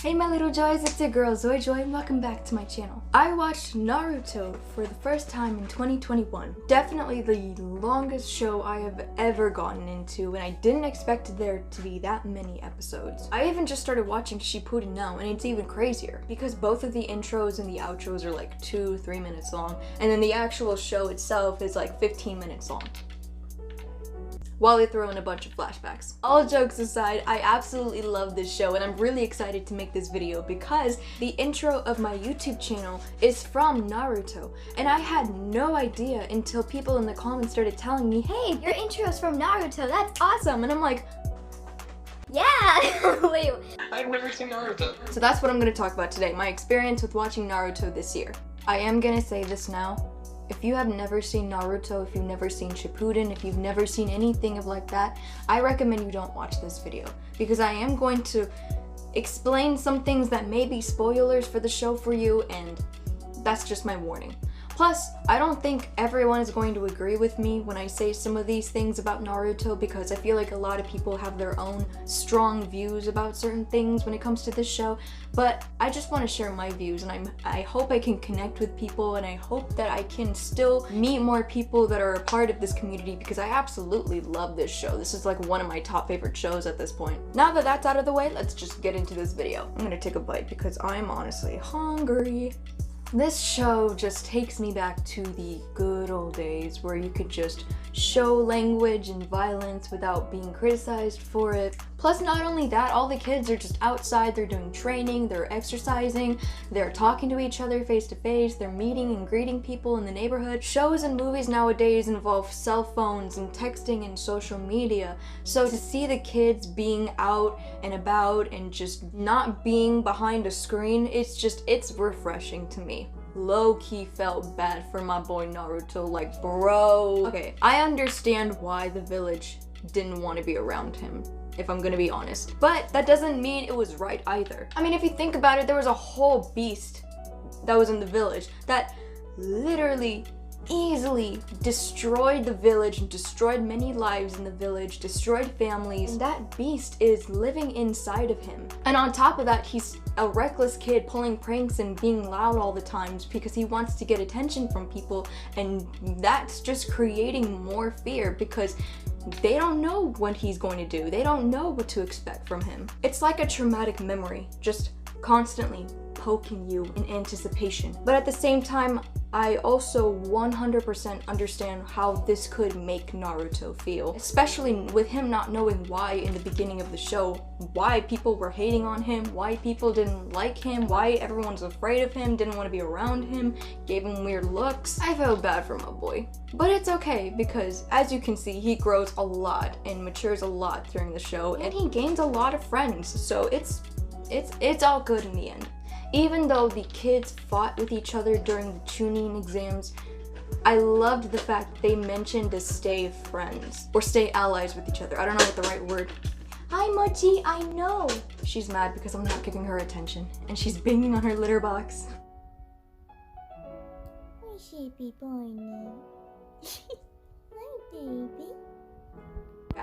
Hey my little joys, it's your girl Zoe Joy and welcome back to my channel. I watched Naruto for the first time in 2021. Definitely the longest show I have ever gotten into, and I didn't expect there to be that many episodes. I even just started watching Shippuden now, and it's even crazier because both of the intros and the outros are like 2-3 minutes long, and then the actual show itself is like 15 minutes long, while they throw in a bunch of flashbacks. All jokes aside, I absolutely love this show and I'm really excited to make this video because the intro of my YouTube channel is from Naruto, and I had no idea until people in the comments started telling me, hey, your intro's from Naruto, that's awesome, and I'm like, yeah! Wait. I've never seen Naruto. So that's what I'm gonna talk about today, my experience with watching Naruto this year. I am gonna say this now. If you have never seen Naruto, if you've never seen Shippuden, if you've never seen anything of like that, I recommend you don't watch this video because I am going to explain some things that may be spoilers for the show for you, and that's just my warning. Plus, I don't think everyone is going to agree with me when I say some of these things about Naruto because I feel like a lot of people have their own strong views about certain things when it comes to this show, but I just want to share my views, and I hope I can connect with people, and I hope that I can still meet more people that are a part of this community because I absolutely love this show. This is like one of my top favorite shows at this point. Now that that's out of the way, let's just get into this video. I'm gonna take a bite because I'm honestly hungry. This show just takes me back to the good old days where you could just show language and violence without being criticized for it. Plus, not only that, all the kids are just outside, they're doing training, they're exercising, they're talking to each other face to face, they're meeting and greeting people in the neighborhood. Shows and movies nowadays involve cell phones and texting and social media. So to see the kids being out and about and just not being behind a screen, it's refreshing to me. Low-key felt bad for my boy Naruto, like, bro. Okay, I understand why the village didn't want to be around him, if I'm gonna be honest, but that doesn't mean it was right either. I mean, if you think about it, there was a whole beast that was in the village that literally easily destroyed the village and destroyed many lives in the village, destroyed families, and that beast is living inside of him. And on top of that, he's a reckless kid pulling pranks and being loud all the times because he wants to get attention from people, and that's just creating more fear because they don't know what he's going to do. They don't know what to expect from him. It's like a traumatic memory, just constantly poking you in anticipation. But at the same time, I also 100% understand how this could make Naruto feel, especially with him not knowing why in the beginning of the show, why people were hating on him, why people didn't like him, why everyone's afraid of him, didn't want to be around him, gave him weird looks. I felt bad for my boy. But it's okay because, as you can see, he grows a lot and matures a lot during the show, and he gains a lot of friends, so it's all good in the end. Even though the kids fought with each other during the tuning exams, I loved the fact that they mentioned to stay friends or stay allies with each other. I don't know what the right word. Hi Mochi, I know. She's mad because I'm not giving her attention and she's banging on her litter box. My sheepy boy. My baby.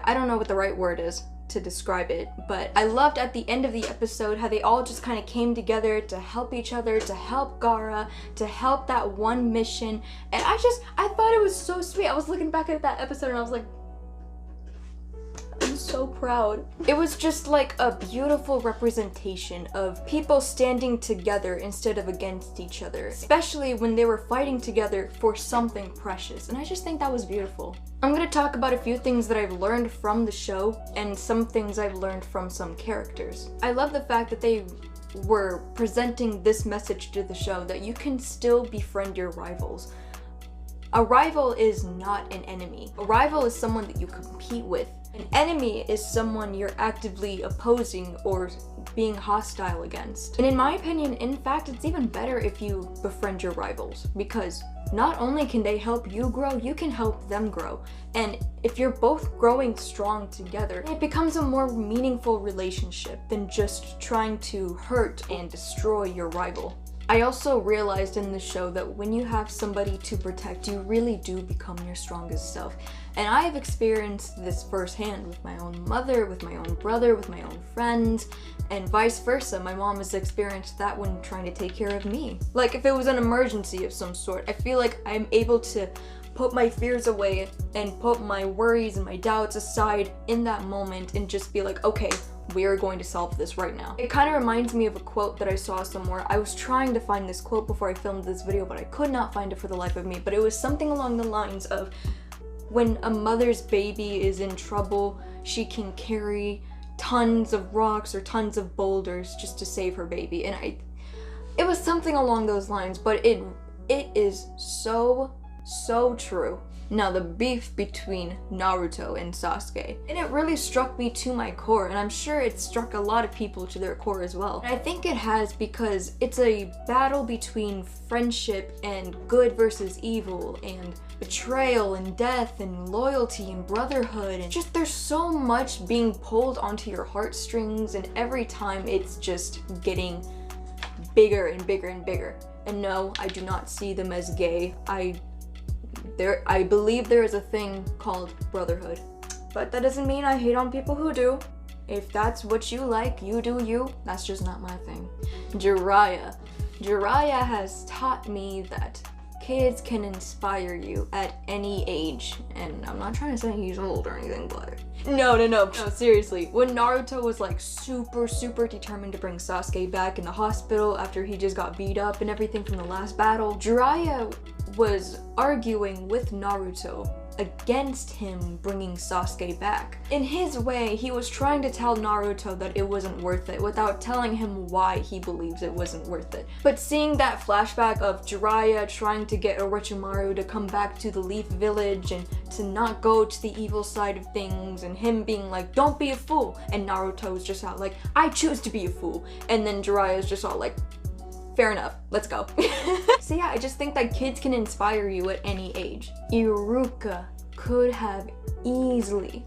I don't know what the right word is to describe it, but I loved at the end of the episode how they all just kind of came together to help each other, to help Gaara, to help that one mission, and I thought it was so sweet. I was looking back at that episode and I was like, I'm so proud. It was just like a beautiful representation of people standing together instead of against each other, especially when they were fighting together for something precious, and I just think that was beautiful. I'm gonna talk about a few things that I've learned from the show and some things I've learned from some characters. I love the fact that they were presenting this message to the show that you can still befriend your rivals. A rival is not an enemy. A rival is someone that you compete with. An enemy is someone you're actively opposing or being hostile against. And in my opinion, in fact, it's even better if you befriend your rivals because not only can they help you grow, you can help them grow. And if you're both growing strong together, it becomes a more meaningful relationship than just trying to hurt and destroy your rival. I also realized in the show that when you have somebody to protect, you really do become your strongest self. And I have experienced this firsthand with my own mother, with my own brother, with my own friends, and vice versa. My mom has experienced that when trying to take care of me. Like if it was an emergency of some sort, I feel like I'm able to put my fears away and put my worries and my doubts aside in that moment and just be like, okay, we are going to solve this right now. It kind of reminds me of a quote that I saw somewhere. I was trying to find this quote before I filmed this video, but I could not find it for the life of me. But it was something along the lines of, when a mother's baby is in trouble, she can carry tons of rocks or tons of boulders just to save her baby. And it was something along those lines, but it is so true. Now, the beef between Naruto and Sasuke, and it really struck me to my core, and I'm sure it struck a lot of people to their core as well. And I think it has because it's a battle between friendship and good versus evil, and betrayal and death and loyalty and brotherhood, and just there's so much being pulled onto your heartstrings, and every time it's just getting bigger and bigger and bigger. And no, I do not see them as gay. I believe there is a thing called brotherhood, but that doesn't mean I hate on people who do. If that's what you like, you do you. That's just not my thing. Jiraiya has taught me that kids can inspire you at any age, and I'm not trying to say he's old or anything, but no, seriously. When Naruto was like super determined to bring Sasuke back in the hospital after he just got beat up and everything from the last battle, Jiraiya was arguing with Naruto against him bringing Sasuke back. In his way, he was trying to tell Naruto that it wasn't worth it without telling him why he believes it wasn't worth it. But seeing that flashback of Jiraiya trying to get Orochimaru to come back to the Leaf Village and to not go to the evil side of things, and him being like, don't be a fool, and Naruto's just out like, I choose to be a fool, and then Jiraiya's just all like, fair enough, let's go. So yeah, I just think that kids can inspire you at any age. Iruka could have easily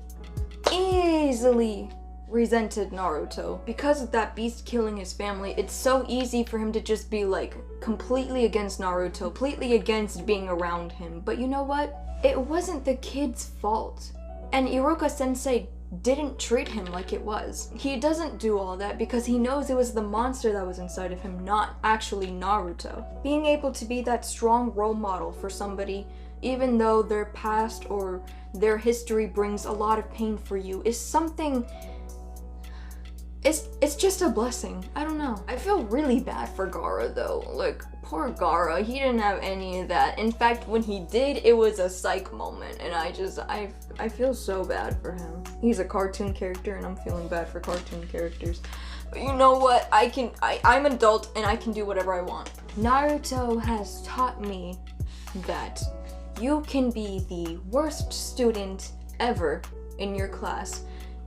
resented Naruto. Because of that beast killing his family, it's so easy for him to just be like completely against Naruto, completely against being around him. But you know what? It wasn't the kid's fault. And Iruka sensei didn't treat him like it was. He doesn't do all that because he knows it was the monster that was inside of him, not actually Naruto. Being able to be that strong role model for somebody, even though their past or their history brings a lot of pain for you, is something, it's just a blessing. I don't know. I feel really bad for Gaara though. Like, poor Gaara, he didn't have any of that. In fact, when he did, it was a psych moment, and I feel so bad for him. He's a cartoon character, and I'm feeling bad for cartoon characters. But you know what? I'm an adult, and I can do whatever I want. Naruto has taught me that you can be the worst student ever in your class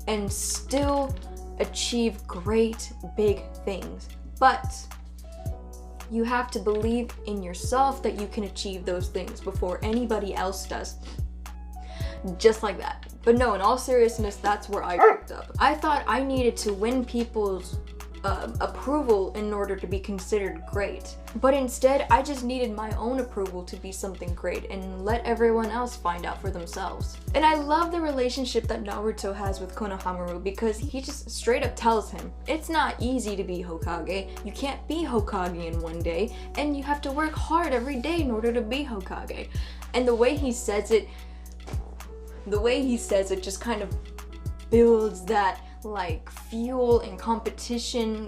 and still achieve great big things. But you have to believe in yourself that you can achieve those things before anybody else does. Just like that. But no, in all seriousness, that's where I fucked up. I thought I needed to win people's approval in order to be considered great. But instead, I just needed my own approval to be something great and let everyone else find out for themselves. And I love the relationship that Naruto has with Konohamaru because he just straight up tells him, it's not easy to be Hokage. You can't be Hokage in one day, and you have to work hard every day in order to be Hokage. And the way he says it just kind of builds that like fuel and competition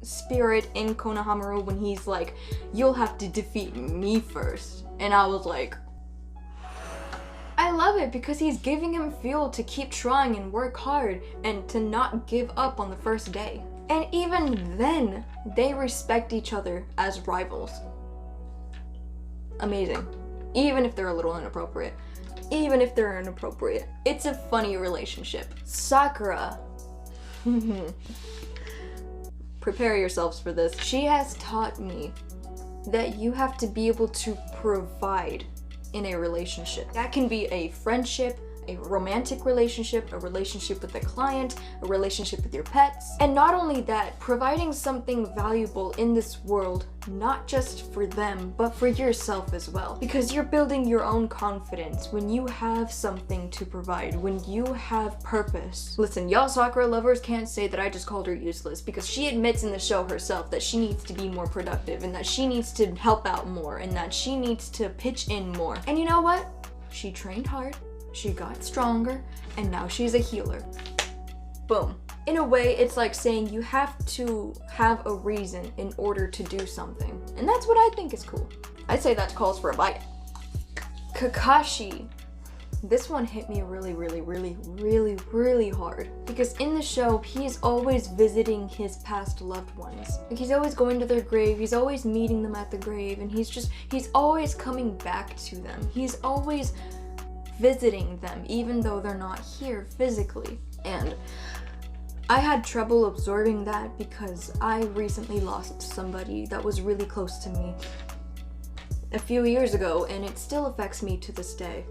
spirit in Konohamaru when he's like, you'll have to defeat me first. And I was like, I love it because he's giving him fuel to keep trying and work hard and to not give up on the first day. And even then, they respect each other as rivals. Amazing. Even if they're a little inappropriate. Even if they're inappropriate. It's a funny relationship. Sakura. Prepare yourselves for this. She has taught me that you have to be able to provide in a relationship. That can be a friendship, a romantic relationship, a relationship with a client, a relationship with your pets. And not only that, providing something valuable in this world, not just for them, but for yourself as well. Because you're building your own confidence when you have something to provide, when you have purpose. Listen, y'all Sakura lovers can't say that I just called her useless, because she admits in the show herself that she needs to be more productive and that she needs to help out more and that she needs to pitch in more. And you know what? She trained hard, she got stronger, and now she's a healer. Boom. In a way, it's like saying you have to have a reason in order to do something. And that's what I think is cool. I'd say that calls for a bite. Kakashi. This one hit me really hard. Because in the show, he's always visiting his past loved ones. Like, he's always going to their grave, he's always meeting them at the grave, and he's always coming back to them. He's always visiting them, even though they're not here physically. And I had trouble absorbing that because I recently lost somebody that was really close to me a few years ago, and it still affects me to this day.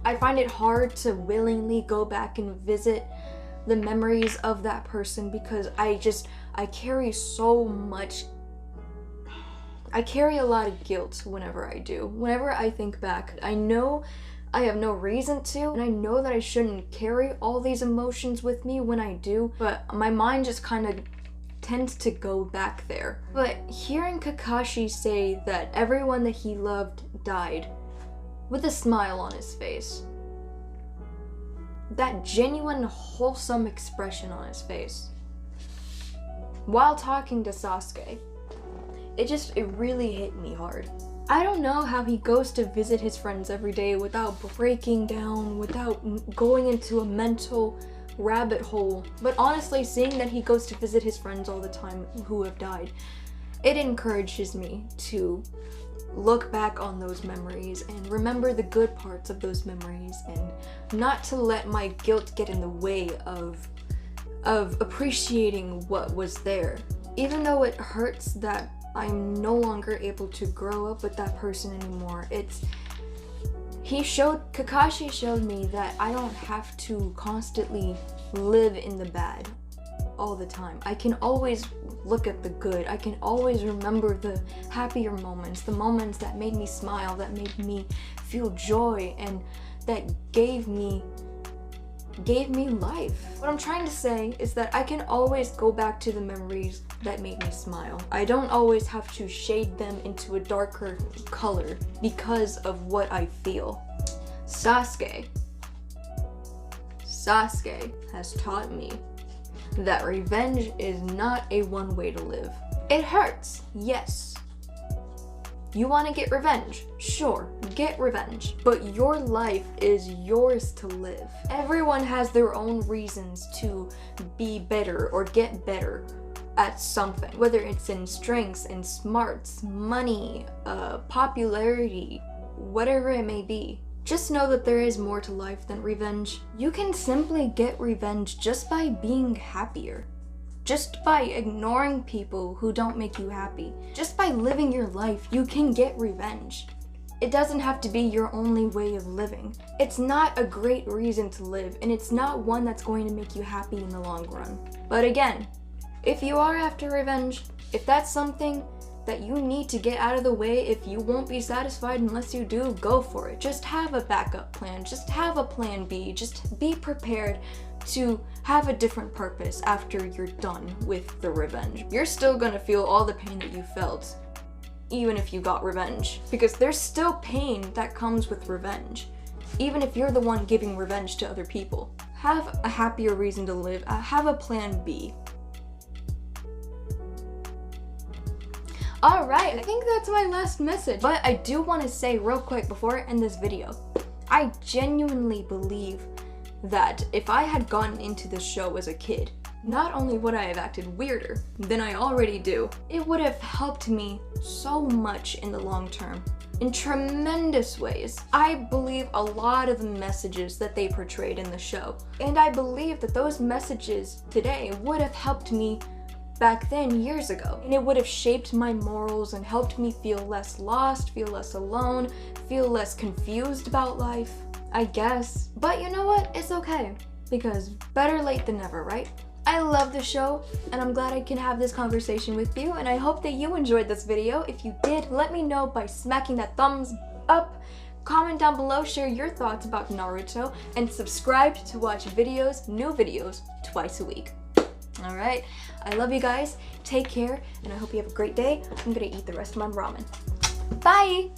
I find it hard to willingly go back and visit the memories of that person because I carry so much. I carry a lot of guilt whenever I do. Whenever I think back, I know I have no reason to, and I know that I shouldn't carry all these emotions with me when I do, but my mind just kind of tends to go back there. But hearing Kakashi say that everyone that he loved died, with a smile on his face, that genuine, wholesome expression on his face, while talking to Sasuke, it really hit me hard. I don't know how he goes to visit his friends every day without breaking down, without going into a mental rabbit hole. But honestly, seeing that he goes to visit his friends all the time who have died, it encourages me to look back on those memories and remember the good parts of those memories and not to let my guilt get in the way of appreciating what was there. Even though it hurts that I'm no longer able to grow up with that person anymore, Kakashi showed me that I don't have to constantly live in the bad all the time. I can always look at the good. I can always remember the happier moments, the moments that made me smile, that made me feel joy, and that gave me life. What I'm trying to say is that I can always go back to the memories that made me smile. I don't always have to shade them into a darker color because of what I feel. Sasuke has taught me that revenge is not a one way to live. It hurts, yes. You want to get revenge? Sure, get revenge. But your life is yours to live. Everyone has their own reasons to be better or get better at something. Whether it's in strengths, in smarts, money, popularity, whatever it may be. Just know that there is more to life than revenge. You can simply get revenge just by being happier. Just by ignoring people who don't make you happy. Just by living your life, you can get revenge. It doesn't have to be your only way of living. It's not a great reason to live, and it's not one that's going to make you happy in the long run. But again, if you are after revenge, if that's something that you need to get out of the way, if you won't be satisfied unless you do, go for it. Just have a backup plan. Just have a plan B. Just be prepared to have a different purpose after you're done with the revenge. You're still gonna feel all the pain that you felt, even if you got revenge, because there's still pain that comes with revenge, even if you're the one giving revenge to other people. Have a happier reason to live. Have a plan B. Alright, I think that's my last message. But I do want to say real quick before I end this video, I genuinely believe that if I had gotten into this show as a kid, not only would I have acted weirder than I already do, it would have helped me so much in the long term. In tremendous ways. I believe a lot of the messages that they portrayed in the show. And I believe that those messages today would have helped me back then, years ago. And it would have shaped my morals and helped me feel less lost, feel less alone, feel less confused about life. I guess. But you know what? It's okay. Because better late than never, right? I love the show, and I'm glad I can have this conversation with you, and I hope that you enjoyed this video. If you did, let me know by smacking that thumbs up. Comment down below, share your thoughts about Naruto, and subscribe to watch new videos twice a week. Alright, I love you guys, take care, and I hope you have a great day. I'm gonna eat the rest of my ramen. Bye!